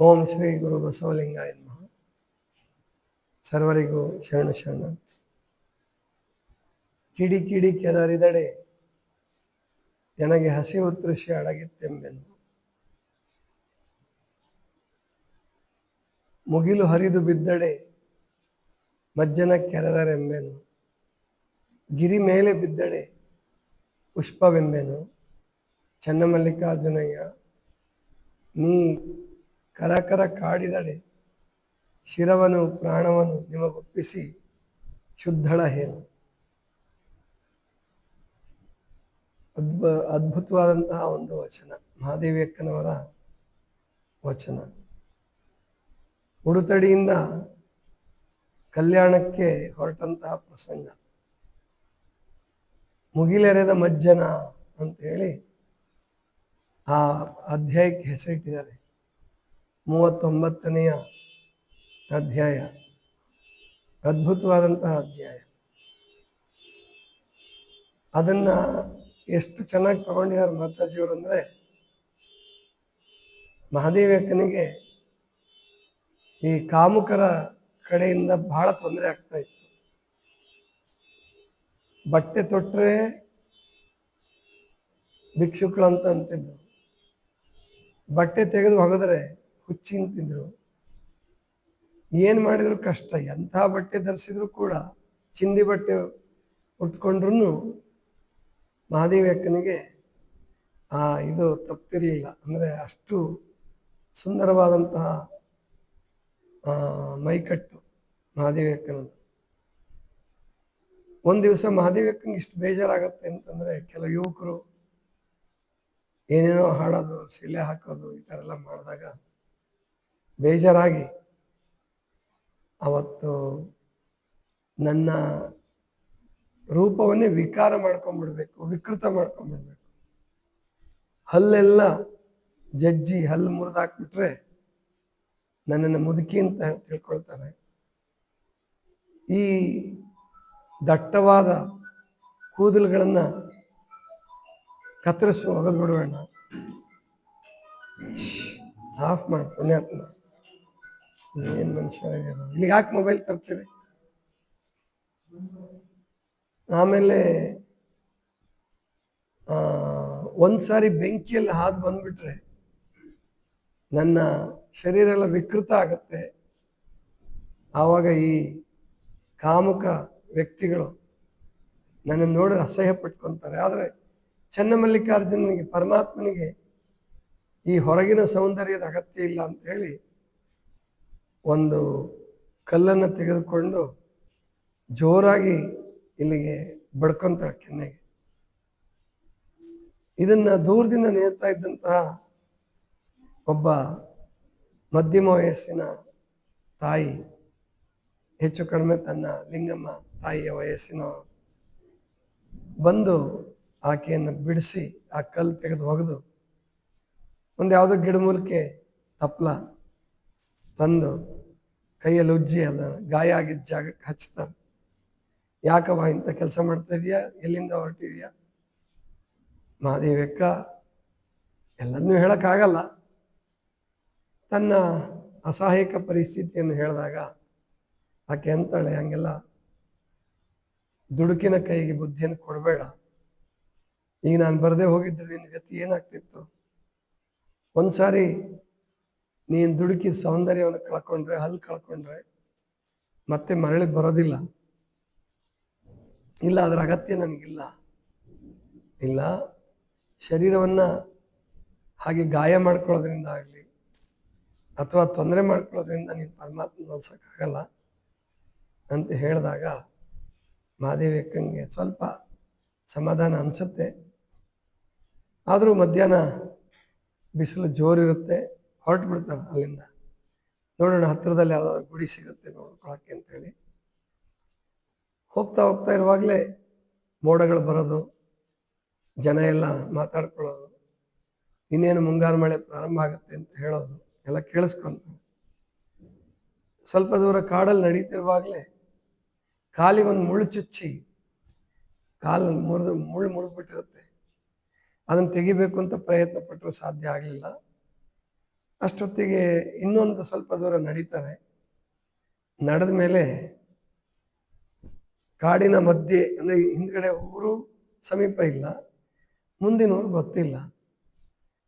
ಓಂ ಶ್ರೀ ಗುರು ಬಸವಲಿಂಗಾಯ ನಮಃ. ಸರ್ವರಿಗೂ ಶರಣು ಶರಣಾರ್ಥಿ. ಕಿಡಿ ಕಿಡಿ ಕೆದರಿದಡೆ ನನಗೆ ಹಸಿವು ತೃಷಿ ಅಡಗಿತ್ತೆಂಬೆನು. ಮುಗಿಲು ಹರಿದು ಬಿದ್ದಡೆ ಮಜ್ಜನ ಕೆರೆದರೆಂಬೆನು. ಗಿರಿ ಮೇಲೆ ಬಿದ್ದಡೆ ಪುಷ್ಪವೆಂಬೆನು. ಚನ್ನಮಲ್ಲಿಕಾರ್ಜುನಯ್ಯ, ನೀ ಕರಕರ ಕಾಡಿದಡೆ ಶಿರವನು ಪ್ರಾಣವನು ನಿಮಗೊಪ್ಪಿಸಿ ಶುದ್ಧಳ ಹೇನು. ಅದ್ಭುತವಾದಂತಹ ಒಂದು ವಚನ, ಮಹಾದೇವಿ ಅಕ್ಕನವರ ವಚನ. ಉಡುತಡಿಯಿಂದ ಕಲ್ಯಾಣಕ್ಕೆ ಹೊರಟಂತಹ ಪ್ರಸಂಗ. ಮುಗಿಲೆರೆದ ಮಜ್ಜನ ಅಂತ ಹೇಳಿ ಆ ಅಧ್ಯಾಯಕ್ಕೆ ಹೆಸರಿಟ್ಟಿದ್ದಾರೆ. 39ನೆಯ ಅಧ್ಯಾಯ, ಅದ್ಭುತವಾದಂತಹ ಅಧ್ಯಾಯ. ಅದನ್ನ ಎಷ್ಟು ಚೆನ್ನಾಗಿ ತಗೊಂಡಿದ್ದಾರೆ ಮಾತಾಜಿಯವರು ಅಂದ್ರೆ, ಮಹಾದೇವಿ ಅಕ್ಕನಿಗೆ ಈ ಕಾಮುಕರ ಕಡೆಯಿಂದ ಬಹಳ ತೊಂದರೆ ಆಗ್ತಾ ಇತ್ತು. ಬಟ್ಟೆ ತೊಟ್ಟರೆ ಭಿಕ್ಷುಕಳಂತ ಅಂತಿದ್ರು, ಬಟ್ಟೆ ತೆಗೆದು ಹೊಗೆದ್ರೆ ಹುಚ್ಚಿ ಅಂತಿದ್ರು. ಏನ್ ಮಾಡಿದ್ರು ಕಷ್ಟ. ಎಂಥ ಬಟ್ಟೆ ಧರಿಸಿದ್ರು ಕೂಡ, ಚಿಂದಿ ಬಟ್ಟೆ ಉಟ್ಕೊಂಡ್ರು ಮಹಾದೇವಿ ಅಕ್ಕನಿಗೆ ಇದು ತಪ್ತಿರ್ಲಿಲ್ಲ. ಅಂದ್ರೆ ಅಷ್ಟು ಸುಂದರವಾದಂತಹ ಮೈಕಟ್ಟು ಮಹಾದೇವಿ ಅಕ್ಕನದು. ಒಂದ್ ದಿವಸ ಮಹಾದೇವಿ ಅಕ್ಕನಿಗೆ ಇಷ್ಟು ಬೇಜಾರಾಗತ್ತೆ ಅಂತಂದ್ರೆ, ಕೆಲವು ಯುವಕರು ಏನೇನೋ ಹಾಡೋದು, ಶಿಲೆ ಹಾಕೋದು, ಈ ಥರ ಎಲ್ಲ ಮಾಡಿದಾಗ ಬೇಜಾರಾಗಿ ಅವತ್ತು ನನ್ನ ರೂಪವನ್ನೇ ವಿಕಾರ ಮಾಡ್ಕೊಂಡ್ಬಿಡ್ಬೇಕು, ವಿಕೃತ ಮಾಡ್ಕೊಂಡ್ಬಿಡ್ಬೇಕು, ಹಲ್ಲೆಲ್ಲ ಜಜ್ಜಿ ಹಲ್ಲು ಮುರಿದಾಕ್ಬಿಟ್ರೆ ನನ್ನನ್ನು ಮುದುಕಿ ಅಂತ ತಿಳ್ಕೊಳ್ತಾರೆ. ಈ ದಟ್ಟವಾದ ಕೂದಲುಗಳನ್ನ ಕತ್ತರಿಸಿ ಒಗೆದು ಬಿಡೋಣ. ಆಫ್ ಮಾಡಿ ಪುಣ್ಯಾತ್ಮ, ಏನ್ ಮನುಷ್ಯ ಇಲ್ಲಿ ಯಾಕೆ ಮೊಬೈಲ್ ತರ್ತೀರಿ? ಆಮೇಲೆ ಒಂದ್ಸಾರಿ ಬೆಂಕಿಯಲ್ಲಿ ಹಾದು ಬಂದ್ಬಿಟ್ರೆ ನನ್ನ ಶರೀರ ಎಲ್ಲ ವಿಕೃತ ಆಗತ್ತೆ. ಆವಾಗ ಈ ಕಾಮುಕ ವ್ಯಕ್ತಿಗಳು ನನ್ನನ್ನು ನೋಡಿ ಅಸಹ್ಯ ಪಟ್ಕೊಂತಾರೆ. ಆದರೆ ಚನ್ನಮಲ್ಲಿಕಾರ್ಜುನನಿಗೆ, ಪರಮಾತ್ಮನಿಗೆ ಈ ಹೊರಗಿನ ಸೌಂದರ್ಯದ ಅಗತ್ಯ ಇಲ್ಲ ಅಂತ ಹೇಳಿ ಒಂದು ಕಲ್ಲನ್ನು ತೆಗೆದುಕೊಂಡು ಜೋರಾಗಿ ಇಲ್ಲಿಗೆ ಬಡ್ಕೊಂತಾರೆ ಕೆನ್ನೆಗೆ. ಇದನ್ನ ದೂರದಿಂದ ನೋಡ್ತಾ ಇದ್ದಂತಹ ಒಬ್ಬ ಮಧ್ಯಮ ವಯಸ್ಸಿನ ತಾಯಿ, ಹೆಚ್ಚು ಕಡಿಮೆ ತನ್ನ ಲಿಂಗಮ್ಮ ತಾಯಿಯ ವಯಸ್ಸಿನ, ಬಂದು ಆಕೆಯನ್ನು ಬಿಡಿಸಿ ಆ ಕಲ್ಲು ತೆಗೆದು ಒಗೆದು ಒಂದು ಯಾವುದೋ ಗಿಡಮೂಲಿಕೆ ತಪ್ಪಲ ತಂದು ಕೈಯಲ್ಲಿ ಉಜ್ಜಿ ಅದ ಗಾಯ ಆಗಿದ್ದ ಜಾಗಕ್ಕೆ ಹಚ್ತಾರೆ. ಯಾಕವ್ವ ಇಂಥ ಕೆಲಸ ಮಾಡ್ತಾ ಇದೀಯಾ? ಎಲ್ಲಿಂದ ಹೊರಟಿದೀಯಾ? ಮಹಾದೇವಿ ಅಕ್ಕ ಎಲ್ಲದನ್ನೂ ಹೇಳಕ್ಕಾಗಲ್ಲ. ತನ್ನ ಅಸಹಾಯಕ ಪರಿಸ್ಥಿತಿಯನ್ನು ಹೇಳಿದಾಗ ಆಕೆ ಅಂತಾಳೆ, ಹಂಗೆಲ್ಲ ದುಡುಕಿನ ಕೈಗೆ ಬುದ್ಧಿಯನ್ನು ಕೊಡಬೇಡ. ಈಗ ನಾನು ಬರದೇ ಹೋಗಿದ್ರೆ ನಿನ್ನ ಗತಿ ಏನಾಗ್ತಿತ್ತು? ಒಂದ್ಸಾರಿ ನೀನು ದುಡುಕಿ ಸೌಂದರ್ಯವನ್ನು ಕಳ್ಕೊಂಡ್ರೆ, ಹಲ್ಲು ಕಳ್ಕೊಂಡ್ರೆ ಮತ್ತೆ ಮರಳಿ ಬರೋದಿಲ್ಲ. ಇಲ್ಲ, ಅದರ ಅಗತ್ಯ ನನಗಿಲ್ಲ. ಇಲ್ಲ, ಶರೀರವನ್ನ ಹಾಗೆ ಗಾಯ ಮಾಡ್ಕೊಳ್ಳೋದ್ರಿಂದ ಆಗಲಿ ಅಥವಾ ತೊಂದರೆ ಮಾಡ್ಕೊಳ್ಳೋದ್ರಿಂದ ನೀನು ಪರಮಾತ್ಮ ನೋಡ್ಸೋಕ್ಕಾಗಲ್ಲ ಅಂತ ಹೇಳಿದಾಗ ಮಹಾದೇವಿ ಅಕ್ಕಂಗೆ ಸ್ವಲ್ಪ ಸಮಾಧಾನ ಅನಿಸುತ್ತೆ. ಆದರೂ ಮಧ್ಯಾಹ್ನ ಬಿಸಿಲು ಜೋರಿರುತ್ತೆ, ಹೊರಟು ಬಿಡ್ತಾರೆ ಅಲ್ಲಿಂದ. ನೋಡೋಣ ಹತ್ತಿರದಲ್ಲಿ ಯಾವುದಾದ್ರು ಗುಡಿ ಸಿಗುತ್ತೆ ನೋಡ್ಕೊಳಕ್ಕೆ ಅಂತೇಳಿ ಹೋಗ್ತಾ ಹೋಗ್ತಾ ಇರುವಾಗಲೇ ಮೋಡಗಳು ಬರೋದು, ಜನ ಎಲ್ಲ ಮಾತಾಡ್ಕೊಳ್ಳೋದು, ಇನ್ನೇನು ಮುಂಗಾರು ಮಳೆ ಪ್ರಾರಂಭ ಆಗುತ್ತೆ ಅಂತ ಹೇಳೋದು ಎಲ್ಲ ಕೇಳಿಸ್ಕೊಂತಾರೆ. ಸ್ವಲ್ಪ ದೂರ ಕಾಡಲ್ಲಿ ನಡೀತಿರುವಾಗಲೇ ಕಾಲಿಗೊಂದು ಮುಳ್ಳು ಚುಚ್ಚಿ ಕಾಲನ್ನು ಮುಳ್ಳು ಮುರಿದ್ಬಿಟ್ಟಿರುತ್ತೆ. ಅದನ್ನು ತೆಗಿಬೇಕು ಅಂತ ಪ್ರಯತ್ನ ಪಟ್ಟರು, ಸಾಧ್ಯ ಆಗಲಿಲ್ಲ. ಅಷ್ಟೊತ್ತಿಗೆ ಇನ್ನೊಂದು ಸ್ವಲ್ಪ ದೂರ ನಡೀತಾರೆ. ನಡೆದ ಮೇಲೆ ಕಾಡಿನ ಮಧ್ಯೆ, ಅಂದರೆ ಹಿಂದ್ಗಡೆ ಊರು ಸಮೀಪ ಇಲ್ಲ, ಮುಂದಿನ ಊರು ಗೊತ್ತಿಲ್ಲ,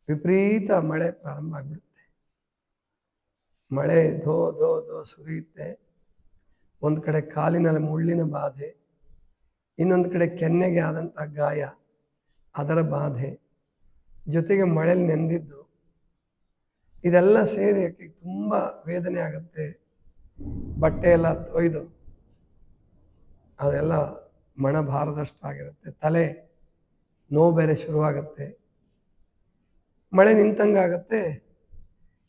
ವಿಪರೀತ ಮಳೆ ಪ್ರಾರಂಭ ಆಗ್ಬಿಡುತ್ತೆ. ಮಳೆ ಧೋ ಧೋ ಧೋ ಸುರಿಯುತ್ತೆ. ಒಂದು ಕಡೆ ಕಾಲಿನಲ್ಲಿ ಮುಳ್ಳಿನ ಬಾಧೆ, ಇನ್ನೊಂದು ಕಡೆ ಕೆನ್ನೆಗೆ ಆದಂಥ ಗಾಯ, ಅದರ ಬಾಧೆ, ಜೊತೆಗೆ ಮಳೆಯಲ್ಲಿ ನೆಂದಿದ್ದು, ಇದೆಲ್ಲ ಸೇರಿ ಆಕೆ ತುಂಬ ವೇದನೆ ಆಗುತ್ತೆ. ಬಟ್ಟೆ ಎಲ್ಲ ತೊಯ್ದು ಅದೆಲ್ಲ ಮಣ ಭಾರದಷ್ಟು ಆಗಿರುತ್ತೆ. ತಲೆ ನೋವು ಬೇರೆ ಶುರುವಾಗತ್ತೆ. ಮಳೆ ನಿಂತಂಗಾಗತ್ತೆ.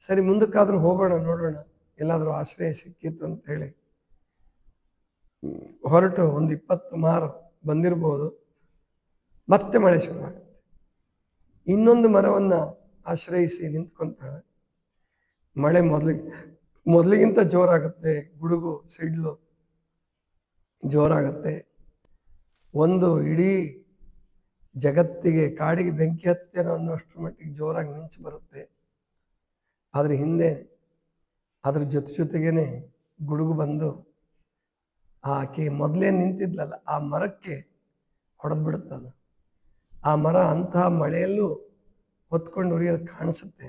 ಸರಿ, ಮುಂದಕ್ಕಾದ್ರೂ ಹೋಗೋಣ, ನೋಡೋಣ ಎಲ್ಲಾದರೂ ಆಶ್ರಯ ಸಿಕ್ಕಿತ್ತು ಅಂತ ಹೇಳಿ ಹೊರಟು ಒಂದು 20 ಮಾರು ಬಂದಿರ್ಬೋದು. ಮತ್ತೆ ಮಳೆ ಶುರುವಾಗುತ್ತೆ. ಇನ್ನೊಂದು ಮರವನ್ನ ಆಶ್ರಯಿಸಿ ನಿಂತ್ಕೊಂತಾಳೆ. ಮಳೆ ಮೊದಲಿಗಿಂತ ಜೋರಾಗುತ್ತೆ. ಗುಡುಗು ಸಿಡ್ಲು ಜೋರಾಗತ್ತೆ. ಒಂದು ಇಡೀ ಜಗತ್ತಿಗೆ, ಕಾಡಿಗೆ ಬೆಂಕಿ ಹತ್ತೇನೋ ಅನ್ನೋಷ್ಟ್ರ ಮಟ್ಟಿಗೆ ಜೋರಾಗಿ ಮಿಂಚು ಬರುತ್ತೆ. ಅದ್ರ ಹಿಂದೆ ಅದ್ರ ಜೊತೆಗೇನೆ ಗುಡುಗು ಬಂದು ಆಕೆ ಮೊದಲೇ ನಿಂತಿದ್ಲಲ್ಲ ಆ ಮರಕ್ಕೆ ಹೊಡೆದು ಬಿಡುತ್ತದ. ಆ ಮರ ಅಂತಹ ಮಳೆಯಲ್ಲೂ ಹೊತ್ಕೊಂಡು ಉರಿಯೋದು ಕಾಣಿಸುತ್ತೆ.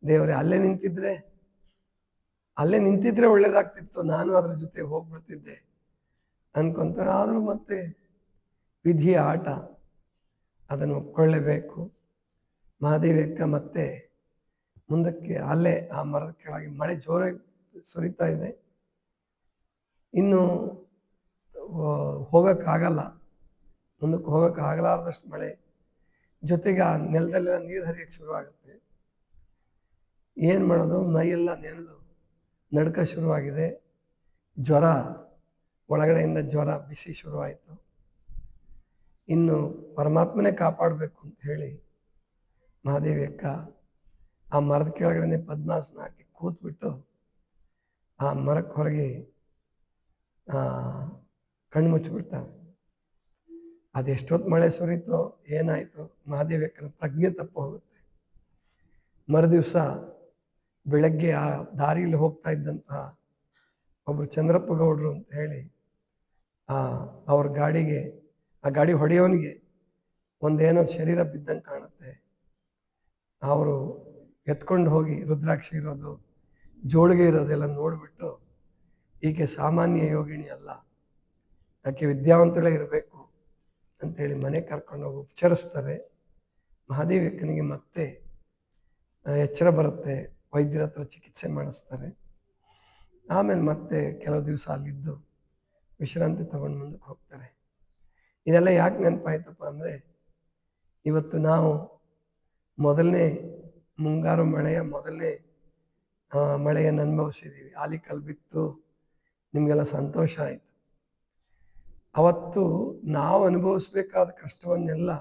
ದೇವರೇ, ಅಲ್ಲೇ ನಿಂತಿದ್ರೆ ಒಳ್ಳೇದಾಗ್ತಿತ್ತು, ನಾನು ಅದ್ರ ಜೊತೆ ಹೋಗ್ಬಿಡ್ತಿದ್ದೆ ಅನ್ಕೊಂತಾರೆ. ಆದರೂ ಮತ್ತೆ ವಿಧಿಯ ಆಟ, ಅದನ್ನು ಒಪ್ಕೊಳ್ಳೇಬೇಕು. ಮಹಾದೇವಿಯಕ್ಕ ಮತ್ತೆ ಮುಂದಕ್ಕೆ ಅಲ್ಲೇ ಆ ಮರದ ಕೆಳಗೆ ಮಳೆ ಜೋರಾಗಿ ಸುರಿತಾ ಇದೆ. ಇನ್ನು ಹೋಗೋಕ್ಕಾಗಲ್ಲ, ಮುಂದಕ್ಕೆ ಹೋಗೋಕ್ಕಾಗಲಾರ್ದಷ್ಟು ಮಳೆ, ಜೊತೆಗೆ ಆ ನೆಲದಲ್ಲೆಲ್ಲ ನೀರು ಹರಿಯಕ್ಕೆ ಶುರುವಾಗುತ್ತೆ. ಏನು ಮಾಡೋದು, ಮೈಯೆಲ್ಲ ನೆನೆದು ನಡ್ಕ ಶುರುವಾಗಿದೆ. ಜ್ವರ, ಒಳಗಡೆಯಿಂದ ಜ್ವರ, ಬಿಸಿ ಶುರುವಾಯಿತು. ಇನ್ನು ಪರಮಾತ್ಮನೇ ಕಾಪಾಡಬೇಕು ಅಂತ ಹೇಳಿ ಮಹಾದೇವಿ ಅಕ್ಕ ಆ ಮರದ ಕೆಳಗಡೆ ಪದ್ಮಾಸನ ಹಾಕಿ ಕೂತ್ಬಿಟ್ಟು ಆ ಮರಕ್ಕೆ ಹೊರಗೆ ಕಣ್ಣು ಮುಚ್ಚಿಬಿಡ್ತಾಳೆ. ಅದೆಷ್ಟೊತ್ತು ಮಳೆ ಸುರಿತೋ ಏನಾಯಿತು, ಮಹಾದೇವಿ ಅಕ್ಕನ ಪ್ರಜ್ಞೆ ತಪ್ಪು ಹೋಗುತ್ತೆ. ಮರುದಿವಸ ಬೆಳಗ್ಗೆ ಆ ದಾರಿಯಲ್ಲಿ ಹೋಗ್ತಾ ಇದ್ದಂತಹ ಒಬ್ಬರು ಚಂದ್ರಪ್ಪ ಗೌಡ್ರು ಅಂತ ಹೇಳಿ ಅವ್ರ ಗಾಡಿಗೆ, ಆ ಗಾಡಿ ಹೊಡೆಯೋನಿಗೆ ಒಂದೇನೋ ಶರೀರ ಬಿದ್ದಂಗೆ ಕಾಣುತ್ತೆ. ಅವರು ಎತ್ಕೊಂಡು ಹೋಗಿ ರುದ್ರಾಕ್ಷಿ ಇರೋದು, ಜೋಳಿಗೆ ಇರೋದೆಲ್ಲ ನೋಡಿಬಿಟ್ಟು ಈಕೆ ಸಾಮಾನ್ಯ ಯೋಗಿಣಿ ಅಲ್ಲ, ಆಕೆ ವಿದ್ಯಾವಂತಳೇ ಇರಬೇಕು ಅಂತೇಳಿ ಮನೆ ಕರ್ಕೊಂಡೋಗಿ ಉಪಚರಿಸ್ತಾರೆ. ಮಹಾದೇವಿ ಅಕ್ಕನಿಗೆ ಮತ್ತೆ ಎಚ್ಚರ ಬರುತ್ತೆ. ವೈದ್ಯರ ಹತ್ರ ಚಿಕಿತ್ಸೆ ಮಾಡಿಸ್ತಾರೆ. ಆಮೇಲೆ ಮತ್ತೆ ಕೆಲವು ದಿವಸ ಅಲ್ಲಿದ್ದು ವಿಶ್ರಾಂತಿ ತಗೊಂಡು ಮುಂದಕ್ಕೆ ಹೋಗ್ತಾರೆ. ಇದೆಲ್ಲ ಯಾಕೆ ನೆನಪಾಯ್ತಪ್ಪ ಅಂದರೆ, ಇವತ್ತು ನಾವು ಮೊದಲನೇ ಮುಂಗಾರು ಮಳೆಯ ಮಳೆಯನ್ನು ಅನುಭವಿಸಿದ್ದೀವಿ. ಆಲಿಕಲ್ ಬಿತ್ತು, ನಿಮಗೆಲ್ಲ ಸಂತೋಷ ಆಯಿತು. ಅವತ್ತು ನಾವು ಅನುಭವಿಸ್ಬೇಕಾದ ಕಷ್ಟವನ್ನೆಲ್ಲ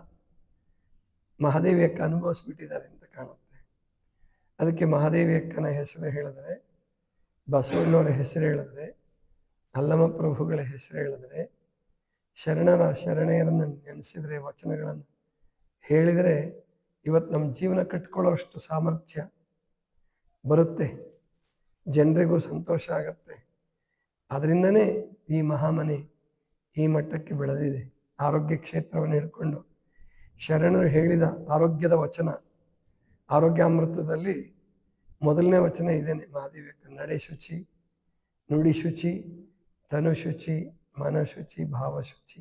ಮಹಾದೇವಿ ಅಕ್ಕ ಅನುಭವಿಸ್ಬಿಟ್ಟಿದ್ದಾರೆ ಅಂತ ಕಾಣುತ್ತೆ. ಅದಕ್ಕೆ ಮಹಾದೇವಿ ಅಕ್ಕನ ಹೆಸರು ಹೇಳಿದ್ರೆ, ಬಸವಣ್ಣವರ ಹೆಸರು ಹೇಳಿದ್ರೆ, ಅಲ್ಲಮ ಪ್ರಭುಗಳ ಹೆಸರು ಹೇಳಿದ್ರೆ, ಶರಣೆಯರನ್ನು ನೆನೆಸಿದ್ರೆ, ವಚನಗಳನ್ನು ಹೇಳಿದರೆ ಇವತ್ತು ನಮ್ಮ ಜೀವನ ಕಟ್ಕೊಳ್ಳೋಷ್ಟು ಸಾಮರ್ಥ್ಯ ಬರುತ್ತೆ. ಜನರಿಗೂ ಸಂತೋಷ ಆಗತ್ತೆ. ಅದರಿಂದನೇ ಈ ಮಹಾಮನೆ ಈ ಮಟ್ಟಕ್ಕೆ ಬೆಳೆದಿದೆ. ಆರೋಗ್ಯ ಕ್ಷೇತ್ರವನ್ನು ಹಿಡ್ಕೊಂಡು ಶರಣರು ಹೇಳಿದ ಆರೋಗ್ಯದ ವಚನ, ಆರೋಗ್ಯಾಮೃತದಲ್ಲಿ ಮೊದಲನೇ ವಚನ ಇದೇನೆ. ಮಹಾದೇವಿ ನಡೆ ಶುಚಿ, ನುಡಿ ಶುಚಿ, ತನು ಶುಚಿ, ಮನಶುಚಿ, ಭಾವಶುಚಿ.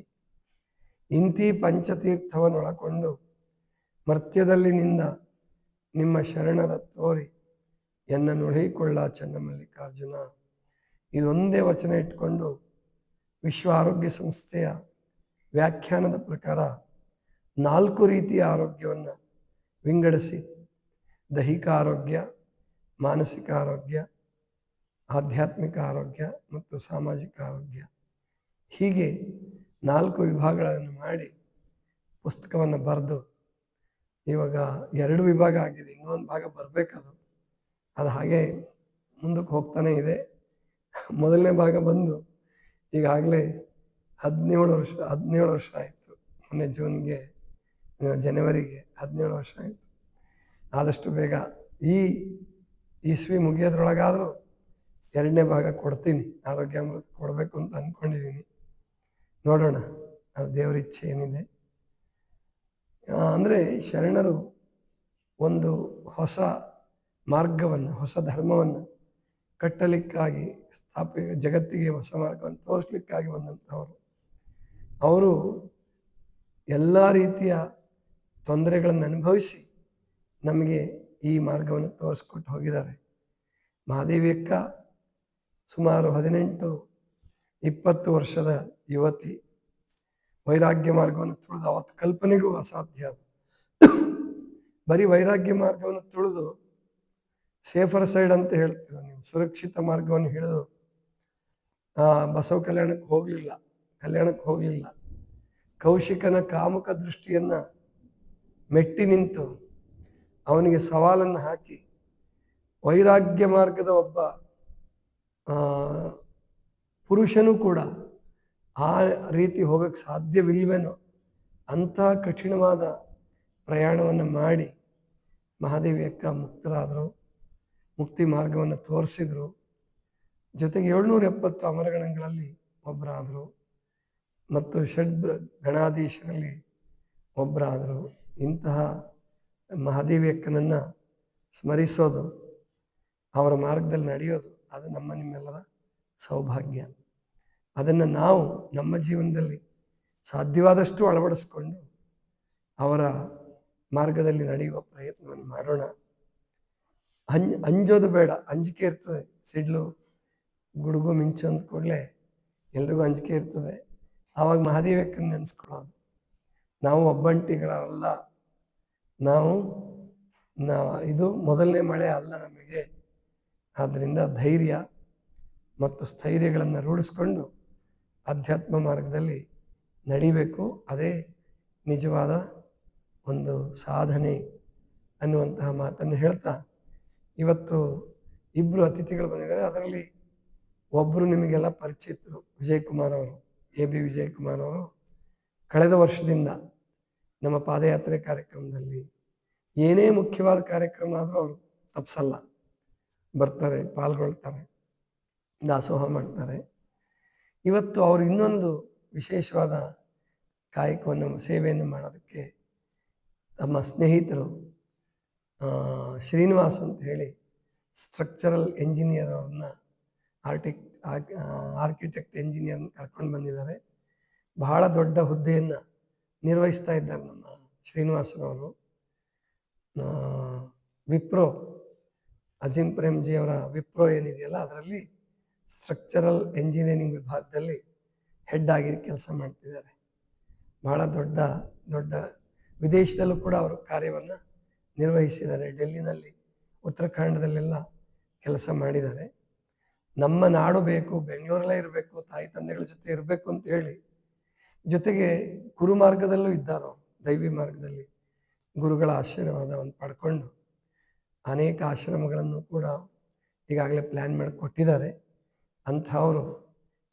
ಇಂತಿ ಪಂಚತೀರ್ಥವನ್ನು ಒಳಕೊಂಡು ಮರ್ತ್ಯದಲ್ಲಿ ನಿಂದ ನಿಮ್ಮ ಶರಣರ ತೋರಿ ಎನ್ನ ನುಡಿಕೊಳ್ಳ ಚನ್ನಮಲ್ಲಿಕಾರ್ಜುನ. ಇದೊಂದೇ ವಚನ ಇಟ್ಕೊಂಡು ವಿಶ್ವ ಆರೋಗ್ಯ ಸಂಸ್ಥೆಯ ವ್ಯಾಖ್ಯಾನದ ಪ್ರಕಾರ 4 ರೀತಿಯ ಆರೋಗ್ಯವನ್ನು ವಿಂಗಡಿಸಿ, ದೈಹಿಕ ಆರೋಗ್ಯ, ಮಾನಸಿಕ ಆರೋಗ್ಯ, ಆಧ್ಯಾತ್ಮಿಕ ಆರೋಗ್ಯ ಮತ್ತು ಸಾಮಾಜಿಕ ಆರೋಗ್ಯ, ಹೀಗೆ 4 ವಿಭಾಗಗಳನ್ನು ಮಾಡಿ ಪುಸ್ತಕವನ್ನು ಬರೆದು, ಇವಾಗ 2 ವಿಭಾಗ ಆಗಿದೆ, ಇನ್ನೊಂದು ಭಾಗ ಬರಬೇಕದು. ಅದು ಹಾಗೆ ಮುಂದಕ್ಕೆ ಹೋಗ್ತಾನೆ ಇದೆ. ಮೊದಲನೇ ಭಾಗ ಬಂದು ಈಗಾಗಲೇ 17 ವರ್ಷ ಆಯಿತು. ಮೊನ್ನೆ ಜನವರಿಗೆ 17 ವರ್ಷ ಆಯಿತು. ಆದಷ್ಟು ಬೇಗ ಈ ಇಸ್ವಿ ಮುಗಿಯೋದ್ರೊಳಗಾದರೂ 2ನೇ ಭಾಗ ಕೊಡ್ತೀನಿ. ಆರೋಗ್ಯಾಮೃತ ಕೊಡಬೇಕು ಅಂತ ಅಂದ್ಕೊಂಡಿದ್ದೀನಿ. ನೋಡೋಣ ಅದು ದೇವರ ಇಚ್ಛೆ ಏನಿದೆ. ಅಂದರೆ ಶರಣರು ಒಂದು ಹೊಸ ಮಾರ್ಗವನ್ನು, ಹೊಸ ಧರ್ಮವನ್ನು ಕಟ್ಟಲಿಕ್ಕಾಗಿ ಜಗತ್ತಿಗೆ ಹೊಸ ಮಾರ್ಗವನ್ನು ತೋರಿಸ್ಲಿಕ್ಕಾಗಿ ಬಂದಂಥವರು. ಅವರು ಎಲ್ಲ ರೀತಿಯ ತೊಂದರೆಗಳನ್ನು ಅನುಭವಿಸಿ ನಮಗೆ ಈ ಮಾರ್ಗವನ್ನು ತೋರಿಸ್ಕೊಟ್ಟು ಹೋಗಿದ್ದಾರೆ. ಮಹಾದೇವಿ ಅಕ್ಕ ಸುಮಾರು 18-20 ವರ್ಷದ ಯುವತಿ, ವೈರಾಗ್ಯ ಮಾರ್ಗವನ್ನು ತುಳಿದು, ಅವತ್ತು ಕಲ್ಪನೆಗೂ ಅಸಾಧ್ಯ ಅದು. ಬರೀ ವೈರಾಗ್ಯ ಮಾರ್ಗವನ್ನು ತುಳಿದು ಸೇಫರ್ ಸೈಡ್ ಅಂತ ಹೇಳ್ತೀರ ನೀವು, ಸುರಕ್ಷಿತ ಮಾರ್ಗವನ್ನು ಹಿಡಿದು ಬಸವ ಕಲ್ಯಾಣಕ್ಕೆ ಹೋಗಲಿಲ್ಲ. ಕೌಶಿಕನ ಕಾಮುಕ ದೃಷ್ಟಿಯನ್ನು ಮೆಟ್ಟಿ ನಿಂತು ಅವನಿಗೆ ಸವಾಲನ್ನು ಹಾಕಿ ವೈರಾಗ್ಯ ಮಾರ್ಗದ ಒಬ್ಬ ಪುರುಷನೂ ಕೂಡ ಆ ರೀತಿ ಹೋಗಕ್ಕೆ ಸಾಧ್ಯವಿಲ್ವೇನೋ ಅಂಥ ಕಠಿಣವಾದ ಪ್ರಯಾಣವನ್ನು ಮಾಡಿ ಮಹಾದೇವಿ ಅಕ್ಕ ಮುಕ್ತರಾದರು, ಮುಕ್ತಿ ಮಾರ್ಗವನ್ನು ತೋರಿಸಿದರು. ಜೊತೆಗೆ 770 ಅಮರಗಣಗಳಲ್ಲಿ ಒಬ್ಬರಾದರು ಮತ್ತು ಗಣಾಧೀಶರಲ್ಲಿ ಒಬ್ಬರಾದರು. ಇಂತಹ ಮಹಾದೇವಿ ಅಕ್ಕನನ್ನು ಸ್ಮರಿಸೋದು, ಅವರ ಮಾರ್ಗದಲ್ಲಿ ನಡೆಯೋದು, ಅದು ನಿಮ್ಮೆಲ್ಲರ ಸೌಭಾಗ್ಯ. ಅದನ್ನು ನಾವು ನಮ್ಮ ಜೀವನದಲ್ಲಿ ಸಾಧ್ಯವಾದಷ್ಟು ಅಳವಡಿಸ್ಕೊಂಡು ಅವರ ಮಾರ್ಗದಲ್ಲಿ ನಡೆಯುವ ಪ್ರಯತ್ನವನ್ನು ಮಾಡೋಣ. ಅಂಜೋದು ಬೇಡ, ಅಂಜಿಕೆ ಇರ್ತದೆ. ಸಿಡ್ಲು ಗುಡುಗು ಮಿಂಚು ಅಂದ ಕೂಡಲೇ ಎಲ್ರಿಗೂ ಅಂಜಿಕೆ ಇರ್ತದೆ. ಆವಾಗ ಮಹಾದೇವಿ ಅಕ್ಕನ ನೆನೆಸ್ಕೊಳ್ಳೋದು. ನಾವು ಒಬ್ಬಂಟಿಗಳಲ್ಲ, ಇದು ಮೊದಲನೇ ಮಳೆ ಅಲ್ಲ ನಮಗೆ. ಆದ್ದರಿಂದ ಧೈರ್ಯ ಮತ್ತು ಸ್ಥೈರ್ಯಗಳನ್ನು ರೂಢಿಸ್ಕೊಂಡು ಅಧ್ಯಾತ್ಮ ಮಾರ್ಗದಲ್ಲಿ ನಡಿಬೇಕು. ಅದೇ ನಿಜವಾದ ಒಂದು ಸಾಧನೆ ಅನ್ನುವಂತಹ ಮಾತನ್ನು ಹೇಳ್ತಾ, ಇವತ್ತು 2 ಅತಿಥಿಗಳು ಬಂದಿದ್ದಾರೆ. ಅದರಲ್ಲಿ ಒಬ್ಬರು ನಿಮಗೆಲ್ಲ ಪರಿಚಿತರು, ವಿಜಯಕುಮಾರ್ ಅವರು, AB ವಿಜಯಕುಮಾರ್ ಅವರು. ಕಳೆದ ವರ್ಷದಿಂದ ನಮ್ಮ ಪಾದಯಾತ್ರೆ ಕಾರ್ಯಕ್ರಮದಲ್ಲಿ ಏನೇ ಮುಖ್ಯವಾದ ಕಾರ್ಯಕ್ರಮ ಆದರೂ ಅವರು ತಪ್ಪಿಸಲ್ಲ, ಬರ್ತಾರೆ, ಪಾಲ್ಗೊಳ್ತಾರೆ, ದಾಸೋಹ ಮಾಡ್ತಾರೆ. ಇವತ್ತು ಅವರು ಇನ್ನೊಂದು ವಿಶೇಷವಾದ ಕಾಯಕವನ್ನು, ಸೇವೆಯನ್ನು ಮಾಡೋದಕ್ಕೆ ತಮ್ಮ ಸ್ನೇಹಿತರು ಶ್ರೀನಿವಾಸ್ ಅಂತ ಹೇಳಿ ಸ್ಟ್ರಕ್ಚರಲ್ ಎಂಜಿನಿಯರ್ ಅವ್ರನ್ನ, ಆರ್ಕಿಟೆಕ್ಟ್ ಎಂಜಿನಿಯರ್ನ ಕರ್ಕೊಂಡು ಬಂದಿದ್ದಾರೆ. ಬಹಳ ದೊಡ್ಡ ಹುದ್ದೆಯನ್ನು ನಿರ್ವಹಿಸ್ತಾ ಇದ್ದಾರೆ ನಮ್ಮ ಶ್ರೀನಿವಾಸರವರು. ವಿಪ್ರೋ, ಅಜೀಂ ಪ್ರೇಮ್ಜಿ ಅವರ ವಿಪ್ರೋ ಏನಿದೆಯಲ್ಲ, ಅದರಲ್ಲಿ ಸ್ಟ್ರಕ್ಚರಲ್ ಎಂಜಿನಿಯರಿಂಗ್ ವಿಭಾಗದಲ್ಲಿ ಹೆಡ್ ಆಗಿ ಕೆಲಸ ಮಾಡ್ತಿದ್ದಾರೆ. ಬಹಳ ದೊಡ್ಡ ವಿದೇಶದಲ್ಲೂ ಕೂಡ ಅವರು ಕಾರ್ಯವನ್ನು ನಿರ್ವಹಿಸಿದ್ದಾರೆ. ಡೆಲ್ಲಿನಲ್ಲಿ, ಉತ್ತರಾಖಂಡದಲ್ಲೆಲ್ಲ ಕೆಲಸ ಮಾಡಿದ್ದಾರೆ. ನಮ್ಮ ನಾಡು ಬೇಕು, ಬೆಂಗಳೂರಲ್ಲೇ ಇರಬೇಕು, ತಾಯಿ ತಂದೆಗಳ ಜೊತೆ ಇರಬೇಕು ಅಂತ ಹೇಳಿ, ಜೊತೆಗೆ ಗುರು ಮಾರ್ಗದಲ್ಲೂ ಇದ್ದಾರೋ, ದೈವಿ ಮಾರ್ಗದಲ್ಲಿ ಗುರುಗಳ ಆಶೀರ್ವಾದವನ್ನು ಪಡ್ಕೊಂಡು ಅನೇಕ ಆಶ್ರಮಗಳನ್ನು ಕೂಡ ಈಗಾಗಲೇ ಪ್ಲ್ಯಾನ್ ಮಾಡಿ ಕೊಟ್ಟಿದ್ದಾರೆ. ಅಂಥವರು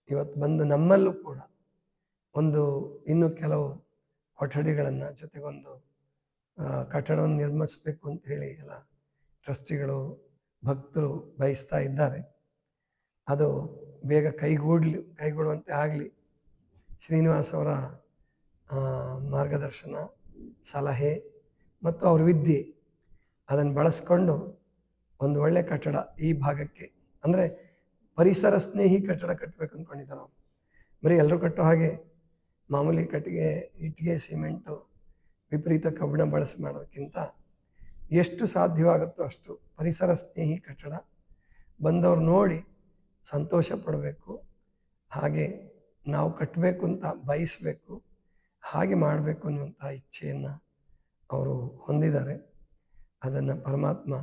ಇವತ್ತು ಬಂದು ನಮ್ಮಲ್ಲೂ ಕೂಡ ಇನ್ನೂ ಕೆಲವು ಕೊಠಡಿಗಳನ್ನು, ಜೊತೆಗೊಂದು ಕಟ್ಟಡವನ್ನು ನಿರ್ಮಿಸಬೇಕು ಅಂತ ಹೇಳಿ ಎಲ್ಲ ಟ್ರಸ್ಟಿಗಳು, ಭಕ್ತರು ಬಯಸ್ತಾ ಇದ್ದಾರೆ. ಅದು ಬೇಗ ಕೈಗೂಡುವಂತೆ ಆಗಲಿ. ಶ್ರೀನಿವಾಸ್ ಅವರ ಮಾರ್ಗದರ್ಶನ, ಸಲಹೆ ಮತ್ತು ಅವ್ರ ವಿದ್ಯೆ ಅದನ್ನು ಬಳಸ್ಕೊಂಡು ಒಂದು ಒಳ್ಳೆ ಕಟ್ಟಡ ಈ ಭಾಗಕ್ಕೆ, ಅಂದರೆ ಪರಿಸರ ಸ್ನೇಹಿ ಕಟ್ಟಡ ಕಟ್ಟಬೇಕು ಅಂದ್ಕೊಂಡಿದ್ದಾರೆ ನಾವು. ಬರೀ ಎಲ್ಲರೂ ಕಟ್ಟೋ ಹಾಗೆ ಮಾಮೂಲಿ ಕಟ್ಟಿಗೆ, ಇಟ್ಟಿಗೆ, ಸಿಮೆಂಟು, ವಿಪರೀತ ಕಬ್ಬಿಣ ಬಳಸಿ ಮಾಡೋದಕ್ಕಿಂತ ಎಷ್ಟು ಸಾಧ್ಯವಾಗುತ್ತೋ ಅಷ್ಟು ಪರಿಸರ ಸ್ನೇಹಿ ಕಟ್ಟಡ ಬಂದವರು ನೋಡಿ ಸಂತೋಷ ಪಡಬೇಕು. ಹಾಗೆ ನಾವು ಕಟ್ಟಬೇಕು ಅಂತ ಬಯಸಬೇಕು, ಹಾಗೆ ಮಾಡಬೇಕು ಅನ್ನುವಂಥ ಇಚ್ಛೆಯನ್ನು ಅವರು ಹೊಂದಿದ್ದಾರೆ. ಅದನ್ನು ಪರಮಾತ್ಮ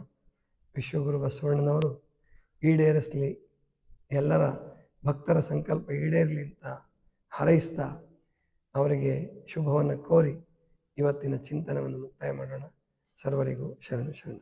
ವಿಶ್ವಗುರು ಬಸವಣ್ಣನವರು ಈಡೇರಿಸಲಿ, ಎಲ್ಲರ ಭಕ್ತರ ಸಂಕಲ್ಪ ಈಡೇರಲಿ ಅಂತ ಹಾರೈಸ್ತಾ ಅವರಿಗೆ ಶುಭವನ್ನು ಕೋರಿ ಇವತ್ತಿನ ಚಿಂತನವನ್ನು ಮುಕ್ತಾಯ ಮಾಡೋಣ. ಸರ್ವರಿಗೂ ಶರಣು ಶರಣ.